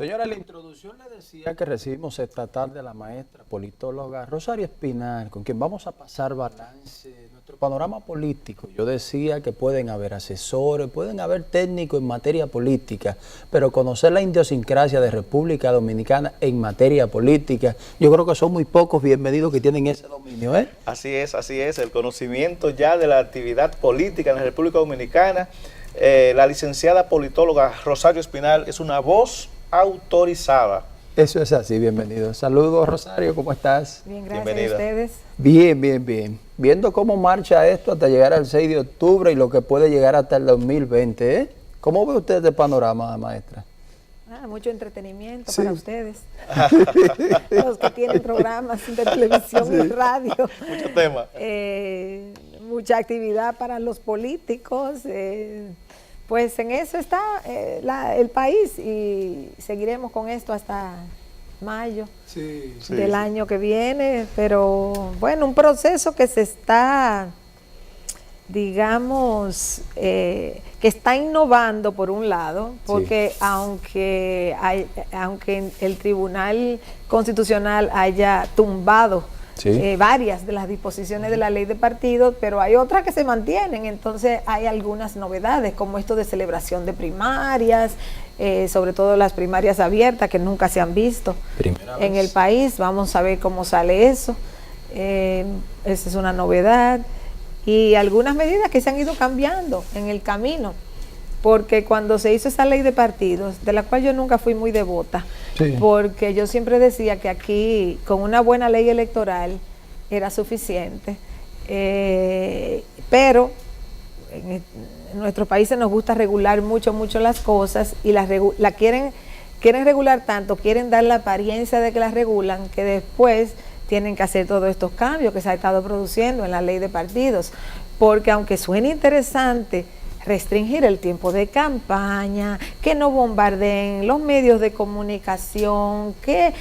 Señora, en la introducción le decía que recibimos esta tarde a la maestra politóloga Rosario Espinal, con quien vamos a pasar balance de nuestro panorama político. Yo decía que pueden haber asesores, pueden haber técnicos en materia política, pero conocer la idiosincrasia de República Dominicana en materia política, yo creo que son muy pocos bienvenidos que tienen ese dominio, ¿eh? Así es, el conocimiento ya de la actividad política en la República Dominicana. La licenciada politóloga Rosario Espinal es una voz autorizada. Eso es así, bienvenido. Saludos, Rosario, ¿cómo estás? Bien, gracias. Bienvenida. ¿A ustedes? Bien. Viendo cómo marcha esto hasta llegar al 6 de octubre y lo que puede llegar hasta el 2020, ¿eh? ¿Cómo ve usted este panorama, maestra? Mucho entretenimiento Sí. para ustedes. Los que tienen programas de televisión y radio. Mucho tema. Mucha actividad para los políticos. Pues en eso está el país y seguiremos con esto hasta mayo del año que viene. Pero bueno, un proceso que se está, digamos, que está innovando por un lado, porque aunque el Tribunal Constitucional haya tumbado varias de las disposiciones de la ley de partidos, pero hay otras que se mantienen. Entonces hay algunas novedades, como esto de celebración de primarias, sobre todo las primarias abiertas, que nunca se han visto en el país. Vamos a ver cómo sale eso. Esa es una novedad. Y algunas medidas que se han ido cambiando en el camino, porque cuando se hizo esa ley de partidos, de la cual yo nunca fui muy devota, porque yo siempre decía que aquí con una buena ley electoral era suficiente, pero en nuestros países nos gusta regular mucho las cosas y quieren regular tanto, quieren dar la apariencia de que las regulan, que después tienen que hacer todos estos cambios que se ha estado produciendo en la ley de partidos, porque aunque suene interesante restringir el tiempo de campaña, que no bombardeen los medios de comunicación, que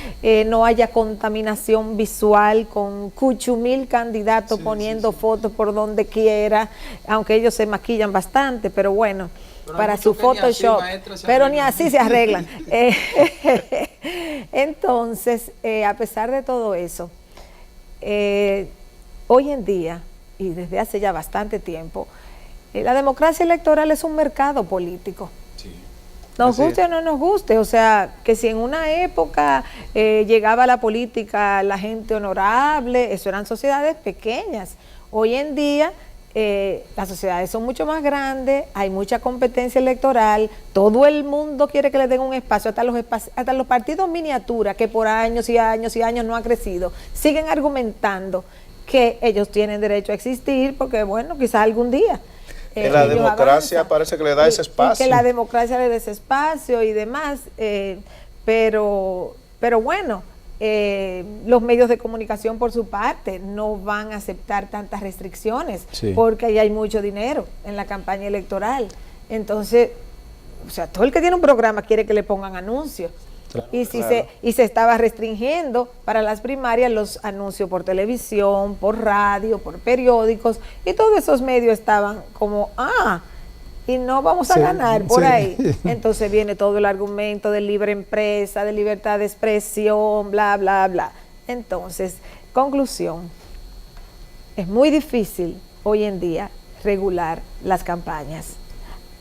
no haya contaminación visual con 8,000 candidatos poniendo fotos por donde quiera, aunque ellos se maquillan bastante, pero bueno, para su Photoshop, pero ni así se arreglan. Entonces, a pesar de todo eso, hoy en día, y desde hace ya bastante tiempo, la democracia electoral es un mercado político. Nos guste o no nos guste, o sea, que si en una época llegaba a la política la gente honorable, eso eran sociedades pequeñas. Hoy en día las sociedades son mucho más grandes, hay mucha competencia electoral, todo el mundo quiere que le den un espacio, hasta los partidos miniatura, que por años y años y años no han crecido, siguen argumentando que ellos tienen derecho a existir, porque bueno, quizás algún día en la democracia parece que le da ese espacio. Que la democracia le dé ese espacio y demás, pero bueno, los medios de comunicación por su parte no van a aceptar tantas restricciones, porque ahí hay mucho dinero en la campaña electoral. Entonces, o sea, todo el que tiene un programa quiere que le pongan anuncios. Y se estaba restringiendo para las primarias los anuncios por televisión, por radio, por periódicos, y todos esos medios estaban como, y no vamos a ganar por ahí. Entonces viene todo el argumento de libre empresa, de libertad de expresión, bla, bla, bla. Entonces, conclusión, es muy difícil hoy en día regular las campañas,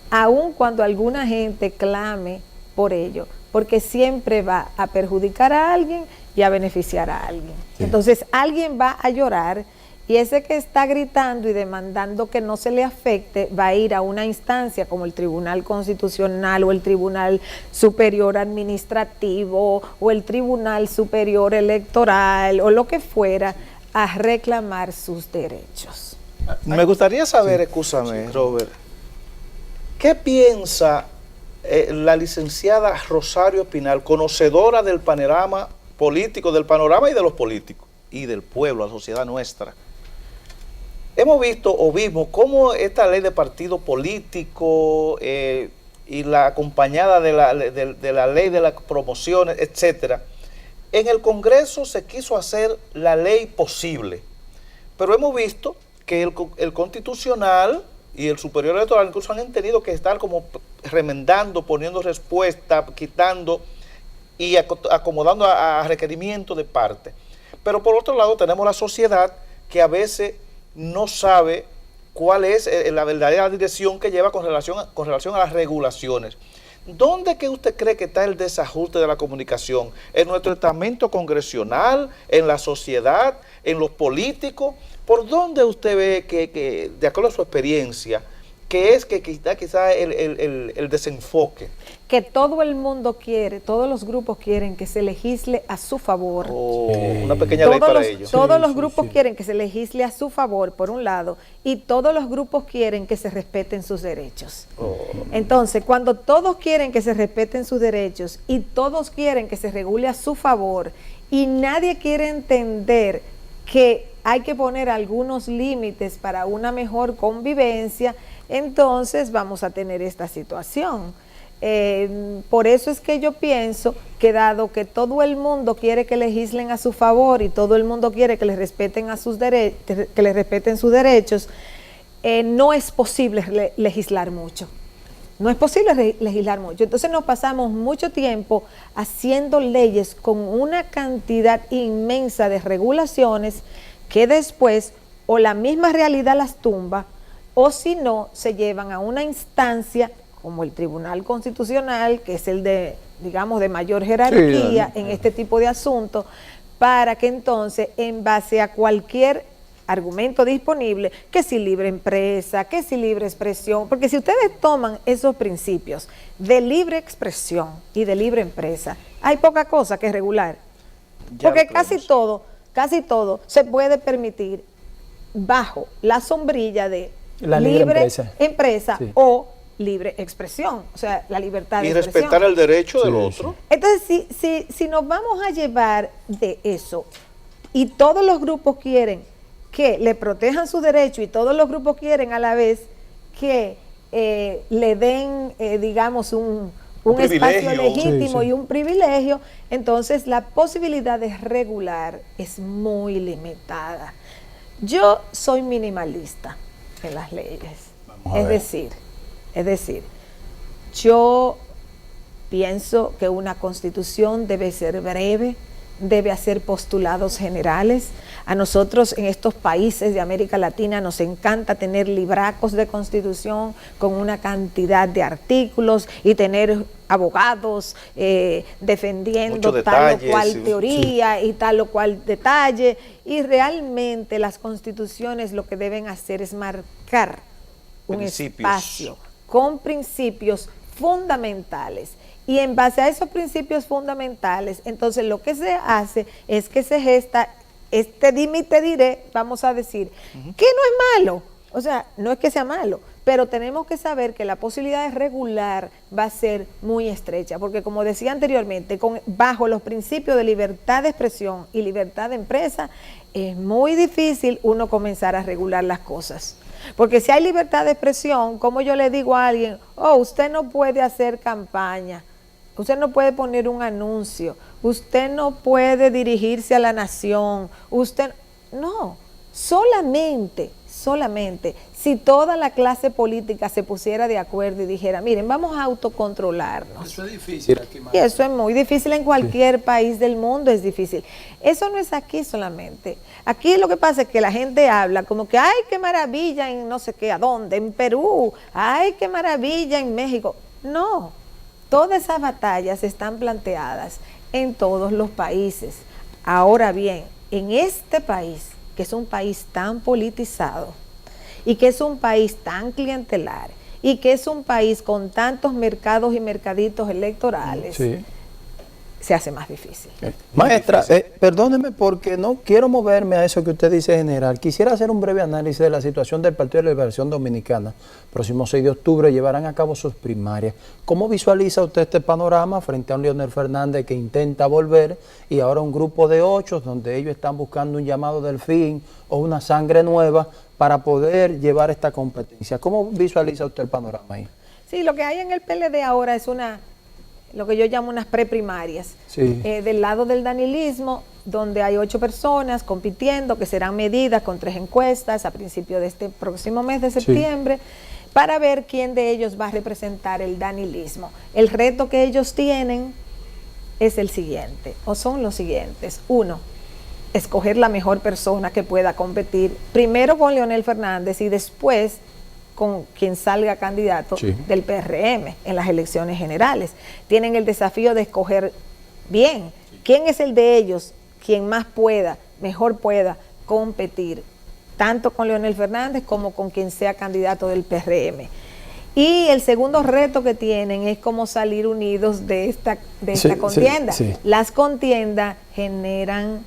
aun cuando alguna gente clame por ello, porque siempre va a perjudicar a alguien y a beneficiar a alguien. Entonces alguien va a llorar, y ese que está gritando y demandando que no se le afecte va a ir a una instancia como el Tribunal Constitucional o el Tribunal Superior Administrativo o el Tribunal Superior Electoral o lo que fuera, a reclamar sus derechos. Me gustaría saber, escúchame, Robert, ¿qué piensa la licenciada Rosario Espinal, conocedora del panorama político, del panorama y de los políticos y del pueblo, la sociedad nuestra? Hemos visto o vimos cómo esta ley de partido político y la acompañada de la ley de las promociones, etcétera, en el Congreso se quiso hacer la ley posible, pero hemos visto que el Constitucional y el Superior Electoral incluso han tenido que estar como remendando, poniendo respuesta, quitando, y acomodando a requerimientos de parte. Pero por otro lado tenemos la sociedad que a veces no sabe cuál es la verdadera dirección que lleva con relación a las regulaciones. ¿Dónde que usted cree que está el desajuste de la comunicación? ¿En nuestro estamento congresional, en la sociedad, en los políticos? ¿Por dónde usted ve que de acuerdo a su experiencia, que es que quizá el desenfoque? Que todo el mundo quiere, todos los grupos quieren que se legisle a su favor. Una pequeña ley para ellos. Todos los grupos quieren que se legisle a su favor, por un lado, y todos los grupos quieren que se respeten sus derechos. Entonces, cuando todos quieren que se respeten sus derechos y todos quieren que se regule a su favor, y nadie quiere entender que hay que poner algunos límites para una mejor convivencia, entonces vamos a tener esta situación. Por eso es que yo pienso que dado que todo el mundo quiere que legislen a su favor y todo el mundo quiere que les respeten sus derechos, no es posible legislar mucho. No es posible legislar mucho. Entonces nos pasamos mucho tiempo haciendo leyes con una cantidad inmensa de regulaciones que después o la misma realidad las tumba, o si no, se llevan a una instancia como el Tribunal Constitucional, que es el de, digamos, de mayor jerarquía en este tipo de asuntos, para que entonces, en base a cualquier argumento disponible, que si libre empresa, que si libre expresión, porque si ustedes toman esos principios de libre expresión y de libre empresa, hay poca cosa que regular, porque casi todo se puede permitir bajo la sombrilla de la libre empresa sí. O libre expresión, o sea, la libertad de expresión. Y respetar el derecho del otro. Entonces, si nos vamos a llevar de eso, y todos los grupos quieren que le protejan su derecho y todos los grupos quieren a la vez que le den, digamos, un espacio legítimo y un privilegio, entonces la posibilidad de regular es muy limitada. Yo soy minimalista en las leyes, es decir, yo pienso que una constitución debe ser breve, debe hacer postulados generales. A nosotros en estos países de América Latina nos encanta tener libracos de constitución con una cantidad de artículos y tener abogados defendiendo tal o cual teoría y tal o cual detalle, y realmente las constituciones lo que deben hacer es marcar un espacio con principios fundamentales. Y en base a esos principios fundamentales, entonces lo que se hace es que se gesta este dime y te diré, vamos a decir, que no es malo, o sea, no es que sea malo, pero tenemos que saber que la posibilidad de regular va a ser muy estrecha, porque como decía anteriormente, bajo los principios de libertad de expresión y libertad de empresa, es muy difícil uno comenzar a regular las cosas. Porque si hay libertad de expresión, como yo le digo a alguien, usted no puede hacer campaña, usted no puede poner un anuncio, usted no puede dirigirse a la nación, solamente si toda la clase política se pusiera de acuerdo y dijera, miren, vamos a autocontrolarnos. Eso es difícil aquí, y eso es muy difícil en cualquier país del mundo, es difícil. Eso no es aquí solamente. Aquí lo que pasa es que la gente habla como que, ay, qué maravilla en no sé qué, ¿a dónde? En Perú, ay, qué maravilla en México. No, todas esas batallas están planteadas en todos los países. Ahora bien, en este país, que es un país tan politizado y que es un país tan clientelar y que es un país con tantos mercados y mercaditos electorales, se hace más difícil. Maestra, perdóneme porque no quiero moverme a eso que usted dice general. Quisiera hacer un breve análisis de la situación del Partido de la Liberación Dominicana. Próximo 6 de octubre llevarán a cabo sus primarias. ¿Cómo visualiza usted este panorama frente a un Leonel Fernández que intenta volver y ahora un grupo de 8 donde ellos están buscando un llamado del fin o una sangre nueva para poder llevar esta competencia? ¿Cómo visualiza usted el panorama ahí? Sí, lo que hay en el PLD ahora es lo que yo llamo unas preprimarias. Del lado del danilismo, donde hay 8 personas compitiendo, que serán medidas con 3 encuestas a principios de este próximo mes de septiembre, para ver quién de ellos va a representar el danilismo. El reto que ellos tienen es el siguiente, o son los siguientes. Uno, escoger la mejor persona que pueda competir, primero con Leonel Fernández y después con quien salga candidato del PRM en las elecciones generales. Tienen el desafío de escoger bien quién es el de ellos, quien más pueda, mejor pueda competir, tanto con Leonel Fernández como con quien sea candidato del PRM. Y el segundo reto que tienen es cómo salir unidos de esta contienda. Las contiendas generan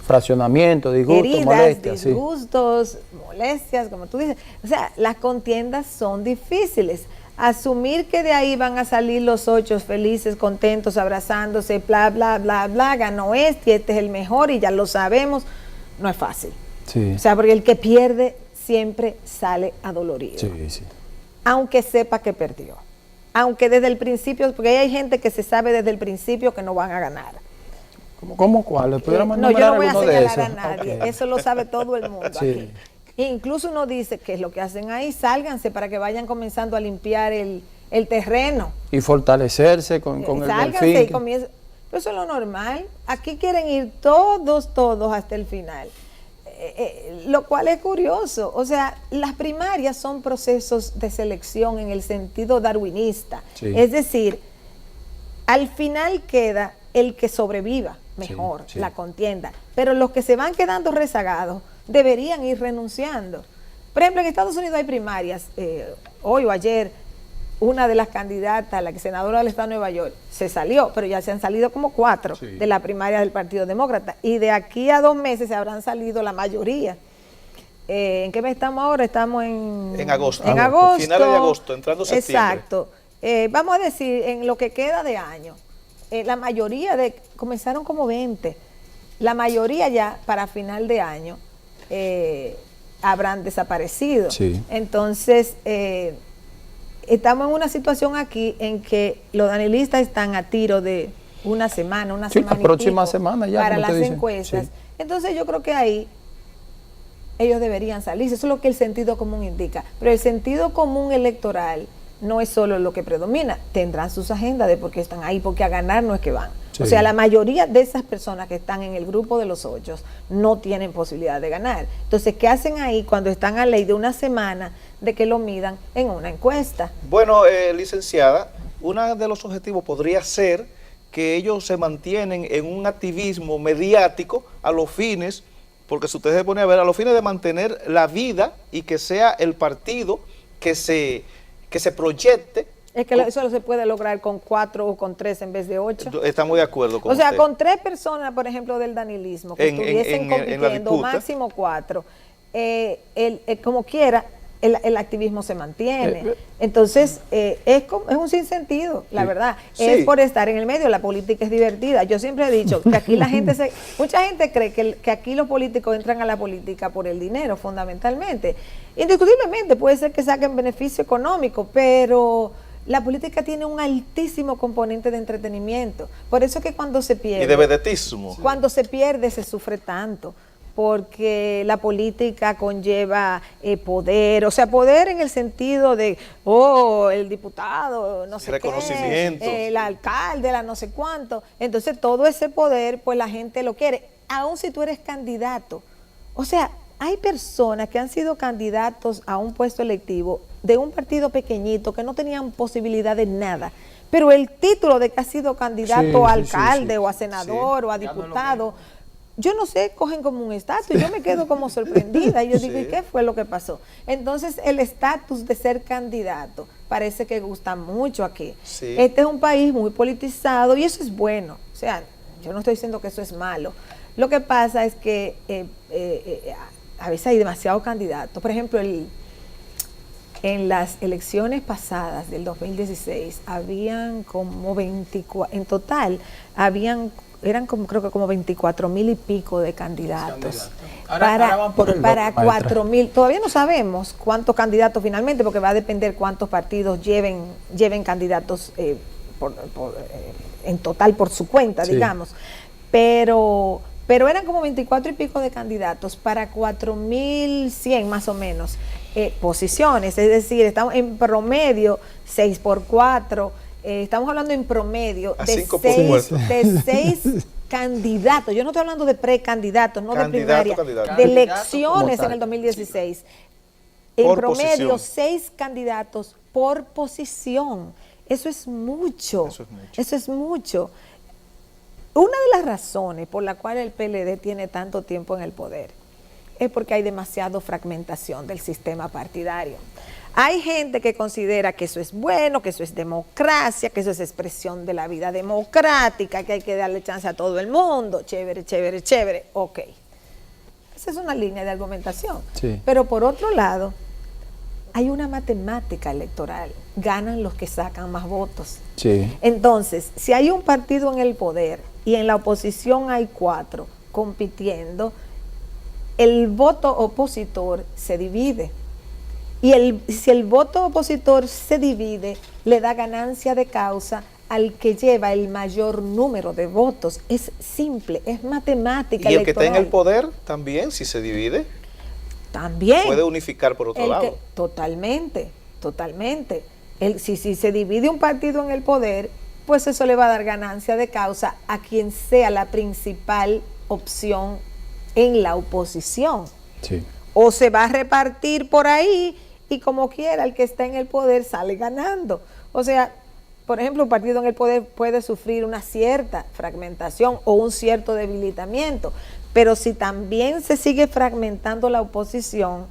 fraccionamiento, disgustos, heridas, molestias. disgustos, molestias, como tú dices. O sea, las contiendas son difíciles. Asumir que de ahí van a salir los 8 felices, contentos, abrazándose, bla, bla, bla, bla, ganó este es el mejor y ya lo sabemos, no es fácil. O sea, porque el que pierde siempre sale adolorido. Aunque sepa que perdió. Aunque desde el principio, porque hay gente que se sabe desde el principio que no van a ganar. ¿Cómo cuál? No, yo no voy a señalar a nadie, eso lo sabe todo el mundo aquí. Incluso uno dice que es lo que hacen ahí, sálganse para que vayan comenzando a limpiar el terreno. Y fortalecerse con el sálganse y comiencen. Pero eso es lo normal. Aquí quieren ir todos hasta el final. Lo cual es curioso. O sea, las primarias son procesos de selección en el sentido darwinista. Es decir, al final queda el que sobreviva mejor la contienda. Pero los que se van quedando rezagados deberían ir renunciando. Por ejemplo, en Estados Unidos hay primarias. Hoy o ayer, una de las candidatas, la senadora del estado de Nueva York, se salió, pero ya se han salido como 4 de la primaria del Partido Demócrata. Y de aquí a 2 meses se habrán salido la mayoría. ¿En qué mes estamos ahora? Estamos en agosto. En agosto. Finales de agosto, entrando septiembre. Exacto. Vamos a decir, en lo que queda de año, la mayoría comenzaron como 20. La mayoría ya para final de año habrán desaparecido. Entonces, estamos en una situación aquí en que los danilistas están a tiro de una semana y próxima semana ya para las encuestas. Entonces yo creo que ahí ellos deberían salirse. Eso es lo que el sentido común indica. Pero el sentido común electoral no es solo lo que predomina. Tendrán sus agendas de por qué están ahí, porque a ganar no es que van. O sea, la mayoría de esas personas que están en el grupo de los 8 no tienen posibilidad de ganar. Entonces, ¿qué hacen ahí cuando están a ley de una semana de que lo midan en una encuesta? Bueno, licenciada, uno de los objetivos podría ser que ellos se mantienen en un activismo mediático a los fines, porque si usted se pone a ver, a los fines de mantener la vida y que sea el partido que se proyecte. Es que eso no se puede lograr con 4 o con 3 en vez de 8. Estamos de acuerdo con usted. O sea, usted. Con 3 personas, por ejemplo, del danilismo, que estuviesen compitiendo, máximo 4, como quiera, el activismo se mantiene. Entonces, es un sinsentido, la verdad. Es por estar en el medio, la política es divertida. Yo siempre he dicho que aquí mucha gente cree que aquí los políticos entran a la política por el dinero, fundamentalmente. Indiscutiblemente puede ser que saquen beneficio económico, pero la política tiene un altísimo componente de entretenimiento. Por eso es que cuando se pierde... Y de vedetismo. Cuando se pierde se sufre tanto, porque la política conlleva poder, o sea, poder en el sentido de, el diputado, no sé reconocimiento, qué, el alcalde, la no sé cuánto. Entonces todo ese poder, pues la gente lo quiere, aun si tú eres candidato. O sea, hay personas que han sido candidatos a un puesto electivo de un partido pequeñito que no tenían posibilidad de nada, pero el título de que ha sido candidato a alcalde o a senador o a diputado, yo no sé, cogen como un estatus, yo me quedo como sorprendida, y yo digo, ¿y qué fue lo que pasó? Entonces el estatus de ser candidato parece que gusta mucho aquí. Este es un país muy politizado y eso es bueno, o sea, yo no estoy diciendo que eso es malo. Lo que pasa es que a veces hay demasiados candidatos. Por ejemplo, en las elecciones pasadas del 2016 habían como 24, en total eran como, creo que como 24,000 y pico de candidatos. Ahora para 4,000, todavía no sabemos cuántos candidatos finalmente, porque va a depender cuántos partidos lleven candidatos en total por su cuenta, digamos. Pero eran como 24 y pico de candidatos para 4,100 más o menos posiciones, es decir, estamos en promedio 6 por 4, estamos hablando en promedio A de 5 por muerto. de 6 candidatos. Yo no estoy hablando de precandidatos, no de primaria, Candidato. de Candidato elecciones como en el tal. 2016. En Por promedio, posición. 6 candidatos por posición. Eso es mucho. Eso es mucho. Eso es mucho. Una de las razones por la cual el PLD tiene tanto tiempo en el poder es porque hay demasiada fragmentación del sistema partidario. Hay gente que considera que eso es bueno, que eso es democracia, que eso es expresión de la vida democrática, que hay que darle chance a todo el mundo. Chévere, chévere, chévere. Ok. Esa es una línea de argumentación. Sí. Pero por otro lado, hay una matemática electoral. Ganan los que sacan más votos. Sí. Entonces, si hay un partido en el poder y en la oposición hay 4 compitiendo, el voto opositor se divide. Y si el voto opositor se divide, le da ganancia de causa al que lleva el mayor número de votos. Es simple, es matemática Y el que está en el electoral. poder también, si se divide, También. puede unificar por otro lado. Totalmente, totalmente. Si se divide un partido en el poder, pues eso le va a dar ganancia de causa a quien sea la principal opción en la oposición. Sí. O se va a repartir por ahí y como quiera el que está en el poder sale ganando. O sea, por ejemplo, un partido en el poder puede sufrir una cierta fragmentación o un cierto debilitamiento, pero si también se sigue fragmentando la oposición,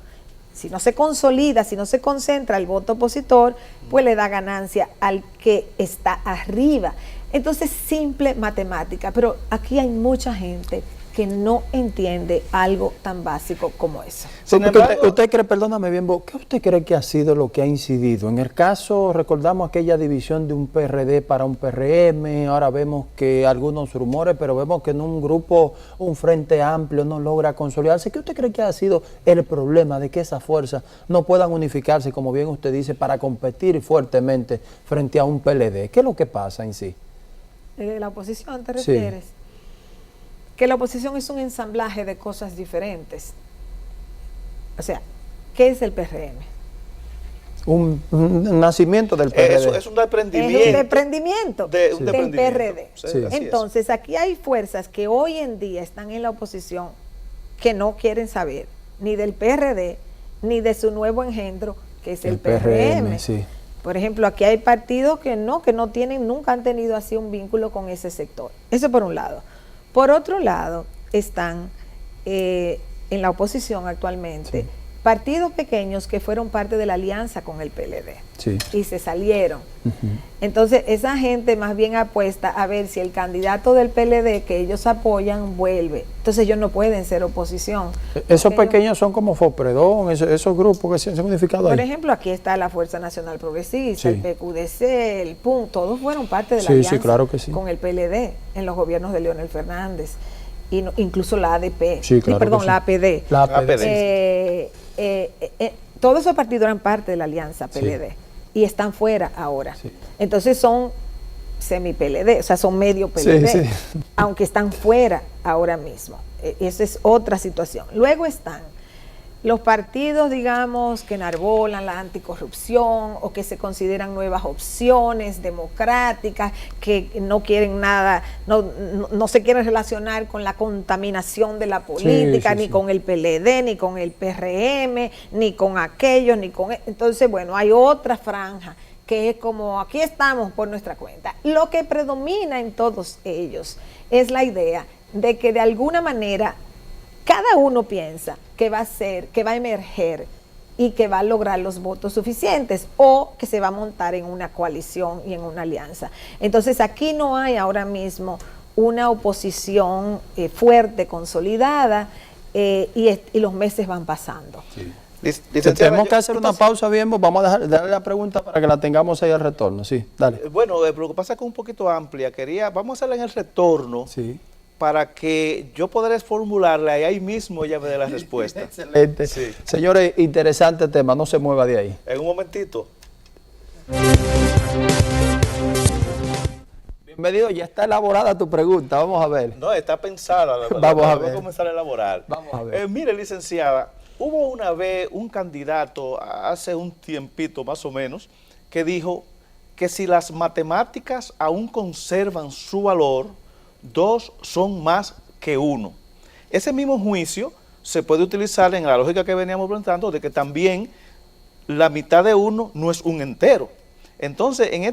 si no se consolida, si no se concentra el voto opositor, pues le da ganancia al que está arriba. Entonces, simple matemática, pero aquí hay mucha gente que no entiende algo tan básico como eso. Sin Porque embargo- usted cree, perdóname bien, ¿qué usted cree que ha sido lo que ha incidido? En el caso, recordamos aquella división de un PRD para un PRM, ahora vemos que algunos rumores, pero vemos que en un grupo, un frente amplio no logra consolidarse. ¿Qué usted cree que ha sido el problema de que esas fuerzas no puedan unificarse, como bien usted dice, para competir fuertemente frente a un PLD? ¿Qué es lo que pasa en sí? ¿La oposición te Sí. refieres? Que la oposición es un ensamblaje de cosas diferentes. O sea, ¿qué es el PRM? Un nacimiento del PRD. Eso es un desprendimiento. Es un desprendimiento de un del desprendimiento. PRD. Sí, Sí. así es. Entonces, aquí hay fuerzas que hoy en día están en la oposición que no quieren saber ni del PRD ni de su nuevo engendro, que es el PRM. sí. Por ejemplo, aquí hay partidos que no tienen, nunca han tenido así un vínculo con ese sector. Eso por un lado. Por otro lado, están en la oposición actualmente Sí. partidos pequeños que fueron parte de la alianza con el PLD Sí. y se salieron. Ujú. Entonces, esa gente más bien apuesta a ver si el candidato del PLD que ellos apoyan vuelve. Entonces, ellos no pueden ser oposición. Esos Porque pequeños son como Fopredón, esos grupos que se han unificado por ahí. ejemplo, aquí está la Fuerza Nacional Progresista, Sí. el PQDC, el PUN, todos fueron parte de la Sí, sí, alianza claro que sí. con el PLD en los gobiernos de Leonel Fernández, y incluso la ADP, Sí, claro perdón, que sí. la APD. La APD. Todos esos partidos eran parte de la alianza PLD y están fuera ahora. Sí. Entonces son semi-PLD, o sea, son medio PLD, Sí, sí. aunque están fuera ahora mismo. Esa es otra situación. Luego están los partidos, digamos, que enarbolan la anticorrupción o que se consideran nuevas opciones democráticas, que no quieren nada, no se quieren relacionar con la contaminación de la política, sí, ni sí. con el PLD, ni con el PRM, ni con aquellos, ni con... Entonces, bueno, hay otra franja que es como, aquí estamos por nuestra cuenta. Lo que predomina en todos ellos es la idea de que de alguna manera cada uno piensa que va a ser, que va a emerger y que va a lograr los votos suficientes o que se va a montar en una coalición y en una alianza. Entonces aquí no hay ahora mismo una oposición fuerte, consolidada, y los meses van pasando. Tenemos que hacer una pausa bien, vamos a darle la pregunta para que la tengamos ahí al retorno. Sí, dale. Bueno, pero lo que pasa es que es un poquito amplia. Vamos a hacerla en el retorno Sí. para que yo pueda formularla y ahí mismo ella me dé la respuesta. Excelente. Sí. Señores, interesante tema, no se mueva de ahí. En un momentito. Bienvenido, ya está elaborada tu pregunta, vamos a ver. No, está pensada. Vamos a Voy ver. a comenzar a elaborar. Vamos a ver. Mire, licenciada, hubo una vez un candidato hace un tiempito más o menos que dijo que si las matemáticas aún conservan su valor, 2 son más que 1. Ese mismo juicio se puede utilizar en la lógica que veníamos planteando de que también la mitad de 1 no es un entero. Entonces, en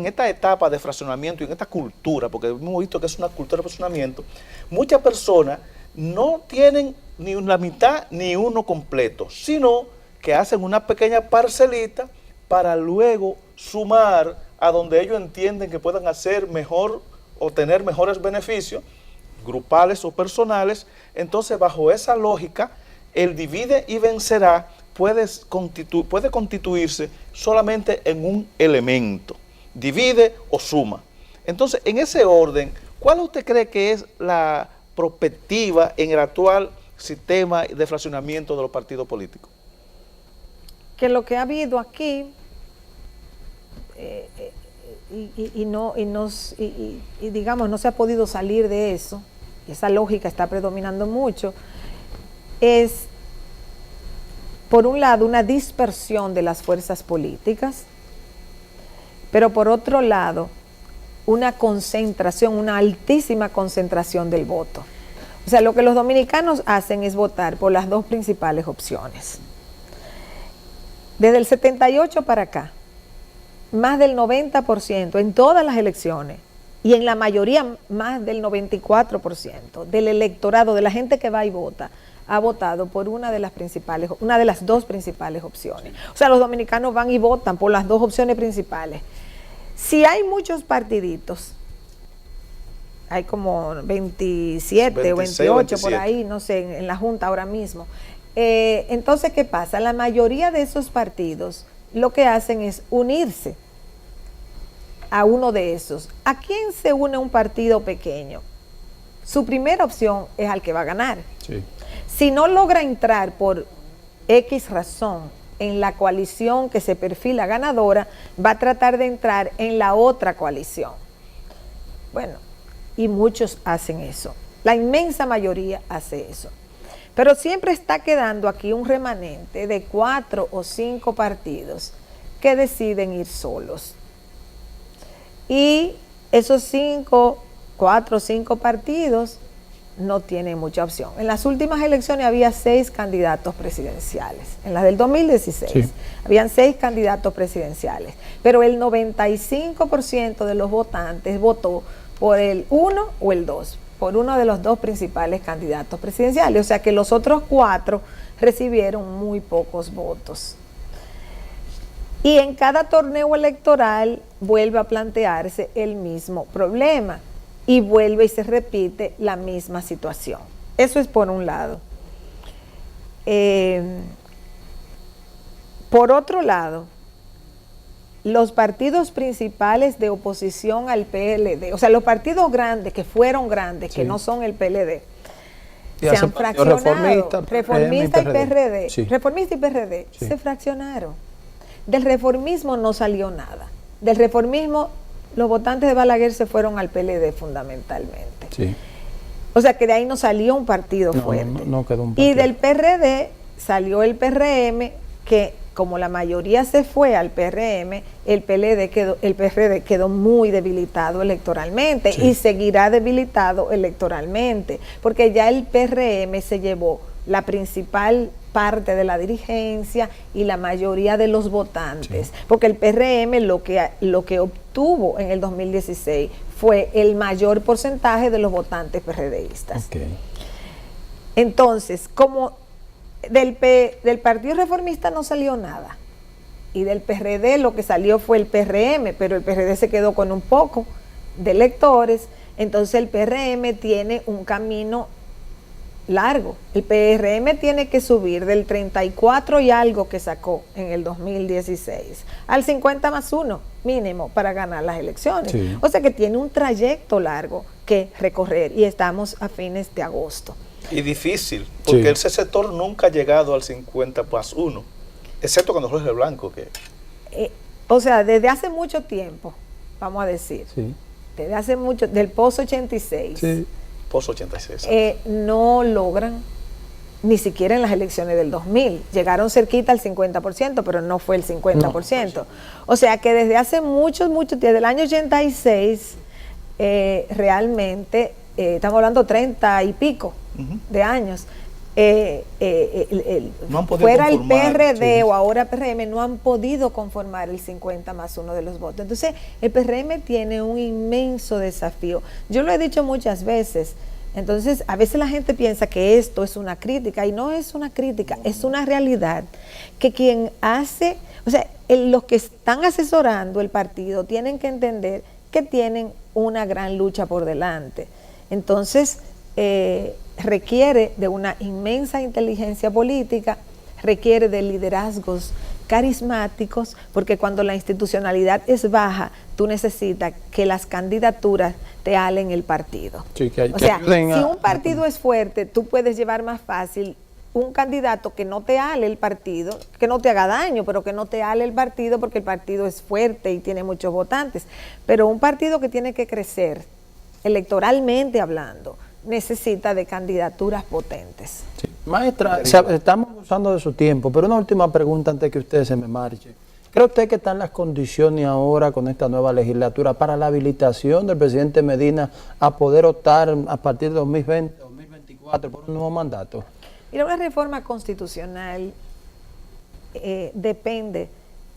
esta etapa de fraccionamiento y en esta cultura, porque hemos visto que es una cultura de fraccionamiento, muchas personas no tienen ni la mitad ni uno completo, sino que hacen una pequeña parcelita para luego sumar a donde ellos entienden que puedan hacer mejor o tener mejores beneficios, grupales o personales. Entonces, bajo esa lógica, el divide y vencerá puede constituirse solamente en un elemento, divide o suma. Entonces, en ese orden, ¿cuál usted cree que es la perspectiva en el actual sistema de fraccionamiento de los partidos políticos? Que lo que ha habido aquí digamos no se ha podido salir de eso, y esa lógica está predominando mucho, es por un lado una dispersión de las fuerzas políticas, pero por otro lado una concentración, una altísima concentración del voto. O sea, lo que los dominicanos hacen es votar por las dos principales opciones. Desde el 78 para acá, más del 90% en todas las elecciones, y en la mayoría más del 94% del electorado, de la gente que va y vota, ha votado por una de las dos principales opciones. O sea, los dominicanos van y votan por las dos opciones principales. Si hay muchos partiditos, hay como 27 o 28 por ahí, no sé, en la Junta ahora mismo. Entonces, ¿qué pasa? La mayoría de esos partidos lo que hacen es unirse a uno de esos. ¿A quién se une un partido pequeño? Su primera opción es al que va a ganar. Sí. Si no logra entrar por X razón en la coalición que se perfila ganadora, va a tratar de entrar en la otra coalición. Bueno, y muchos hacen eso. La inmensa mayoría hace eso. Pero siempre está quedando aquí un remanente de 4 o 5 partidos que deciden ir solos. Y esos 4 o 5 partidos no tienen mucha opción. En las últimas elecciones había 6 candidatos presidenciales. En las del 2016 sí, habían 6 candidatos presidenciales. Pero el 95% de los votantes votó por el 1 o el 2, por uno de los 2 principales candidatos presidenciales. O sea que los otros 4 recibieron muy pocos votos. Y en cada torneo electoral vuelve a plantearse el mismo problema y vuelve y se repite la misma situación. Eso es por un lado. Por otro lado, los partidos principales de oposición al PLD, o sea, los partidos grandes, que fueron grandes, sí, que no son el PLD, se han fraccionado. Reformista y PRD. Sí. Reformista y PRD sí, se fraccionaron. Del reformismo no salió nada. Del reformismo, los votantes de Balaguer se fueron al PLD fundamentalmente. Sí. O sea que de ahí no salió un partido fuerte. No quedó un partido. Y del PRD salió el PRM, que como la mayoría se fue al PRM, el PRD quedó muy debilitado electoralmente, sí, y seguirá debilitado electoralmente, porque ya el PRM se llevó la principal parte de la dirigencia y la mayoría de los votantes, sí, porque el PRM lo que obtuvo en el 2016 fue el mayor porcentaje de los votantes PRDistas. Okay. Entonces, como del Partido Reformista no salió nada, y del PRD lo que salió fue el PRM, pero el PRD se quedó con un poco de electores, entonces el PRM tiene un camino largo. El PRM tiene que subir del 34 y algo que sacó en el 2016 al 50+1 mínimo para ganar las elecciones. Sí. O sea que tiene un trayecto largo que recorrer y estamos a fines de agosto. Y difícil, porque sí, ese sector nunca ha llegado al 50+1, excepto cuando Jorge Blanco. O sea, desde hace mucho tiempo, vamos a decir, sí, desde hace mucho, del post 86, sí, post 86, no logran ni siquiera en las elecciones del 2000. Llegaron cerquita al 50%, pero no fue el 50%. No. O sea que desde hace mucho tiempo, desde el año 86, realmente, estamos hablando 30 y pico de años, no fuera el PRD o ahora PRM, no han podido conformar el 50+1 de los votos. Entonces, el PRM tiene un inmenso desafío. Yo lo he dicho muchas veces. Entonces, a veces la gente piensa que esto es una crítica, y no es una crítica, es una realidad que quien hace, o sea, los que están asesorando el partido tienen que entender que tienen una gran lucha por delante. Entonces, requiere de una inmensa inteligencia política, requiere de liderazgos carismáticos, porque cuando la institucionalidad es baja, tú necesitas que las candidaturas te halen el partido. Sí, o sea, si un partido es fuerte, tú puedes llevar más fácil un candidato que no te ale el partido, que no te haga daño, pero que no te ale el partido, porque el partido es fuerte y tiene muchos votantes. Pero un partido que tiene que crecer, electoralmente hablando, necesita de candidaturas potentes. Sí. Maestra, estamos usando de su tiempo, pero una última pregunta antes que usted se me marche. ¿Cree usted que están las condiciones ahora con esta nueva legislatura para la habilitación del presidente Medina a poder optar a partir de 2020, 2024 por un nuevo mandato? Mira, una reforma constitucional depende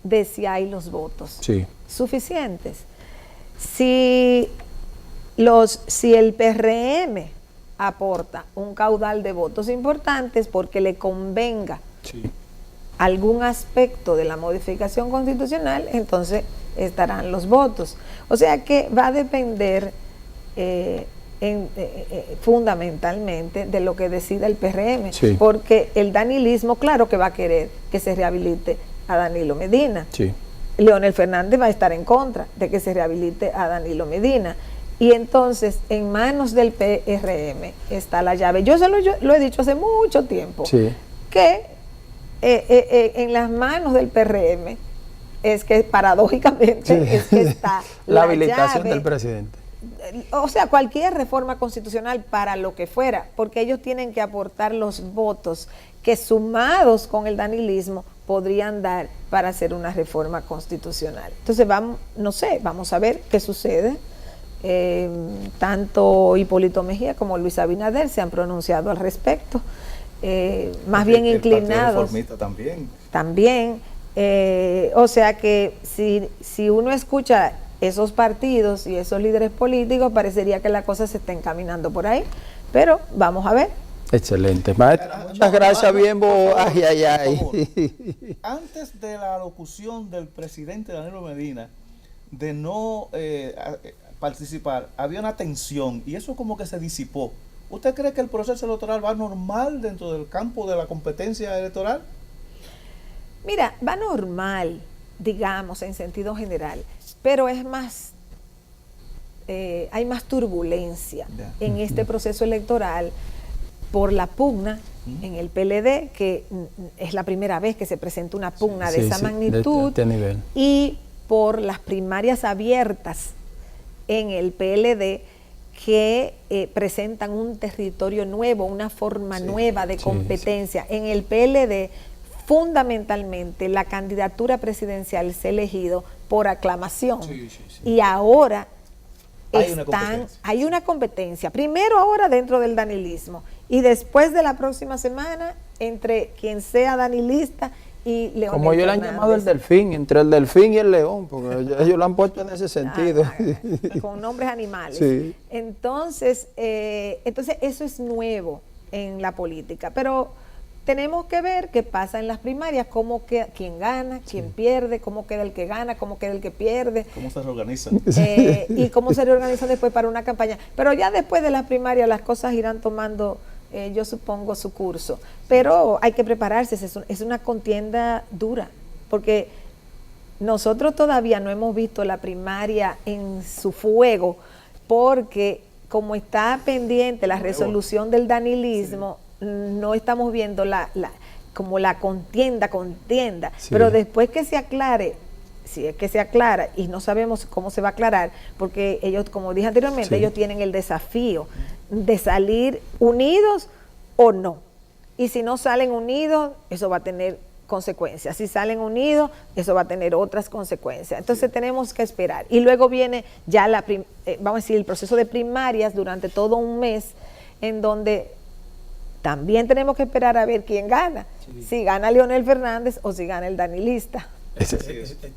de si hay los votos suficientes. Si el PRM aporta un caudal de votos importantes porque le convenga algún aspecto de la modificación constitucional, entonces estarán los votos. O sea que va a depender fundamentalmente de lo que decida el PRM, porque el danilismo, claro que va a querer que se rehabilite a Danilo Medina. Leonel Fernández va a estar en contra de que se rehabilite a Danilo Medina. Y entonces, en manos del PRM está la llave. Yo lo he dicho hace mucho tiempo, que en las manos del PRM es que paradójicamente es que está la habilitación del presidente. O sea, cualquier reforma constitucional para lo que fuera, porque ellos tienen que aportar los votos que sumados con el danilismo podrían dar para hacer una reforma constitucional. Entonces, vamos a ver qué sucede. Tanto Hipólito Mejía como Luis Abinader se han pronunciado al respecto, más bien inclinados. También. O sea que si uno escucha esos partidos y esos líderes políticos, parecería que la cosa se está encaminando por ahí, pero vamos a ver. Excelente. Maestra, muchas gracias, Bienbo. Antes de la locución del presidente Danilo Medina de no participar, había una tensión y eso como que se disipó. ¿Usted cree que el proceso electoral va normal dentro del campo de la competencia electoral? Mira, va normal, digamos, en sentido general, pero es más, hay más turbulencia en este proceso electoral por la pugna en el PLD, que es la primera vez que se presenta una pugna de esa magnitud, de nivel. Y por las primarias abiertas en el PLD que presentan un territorio nuevo, una forma nueva de competencia. En el PLD, fundamentalmente, la candidatura presidencial se ha elegido por aclamación. Y ahora hay una competencia. Primero ahora dentro del danilismo y después de la próxima semana entre quien sea danilista y Leonel Como ellos le han llamado el delfín, entre el delfín y el león, porque ellos lo han puesto en ese sentido. Con nombres animales. Entonces, eso es nuevo en la política, pero tenemos que ver qué pasa en las primarias, quién gana, quién pierde, cómo queda el que gana, cómo queda el que pierde. Cómo se reorganiza. Y cómo se reorganiza después para una campaña. Pero ya después de las primarias las cosas irán tomando, yo supongo, su curso. Pero hay que prepararse, es una contienda dura, porque nosotros todavía no hemos visto la primaria en su fuego, porque como está pendiente la resolución del danilismo, no estamos viendo como la contienda, pero después que se aclare, si es que se aclara, y no sabemos cómo se va a aclarar, porque ellos, como dije anteriormente, ellos tienen el desafío de salir unidos o no. y si no salen unidos, eso va a tener consecuencias. Si salen unidos, eso va a tener otras consecuencias. Entonces tenemos que esperar. Y luego viene ya vamos a decir, el proceso de primarias durante todo un mes, en donde también tenemos que esperar a ver quién gana. Sí. Si gana Leonel Fernández o si gana el danilista. Es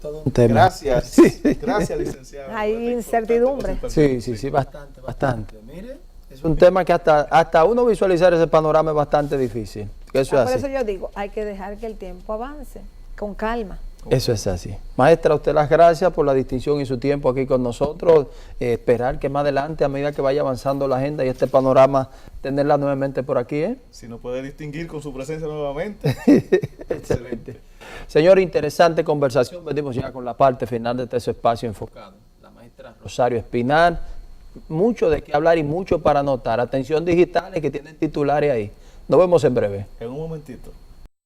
todo un tema. Gracias. Sí. Gracias, licenciado. Hay incertidumbre. Sí, bastante. Mire, es un tema que hasta uno visualizar ese panorama es bastante difícil. Eso es por así. eso yo digo, hay que dejar que el tiempo avance, con calma. Eso es así. Maestra, a usted las gracias por la distinción y su tiempo aquí con nosotros. Esperar que más adelante, a medida que vaya avanzando la agenda y este panorama, tenerla nuevamente por aquí. Si nos puede distinguir con su presencia nuevamente. Excelente. Señor, interesante conversación. Venimos ya con la parte final de este espacio enfocado. La maestra Rosario Espinar. Mucho de qué hablar y mucho para anotar. Atención digitales que tienen titulares ahí. Nos vemos en breve. En un momentito.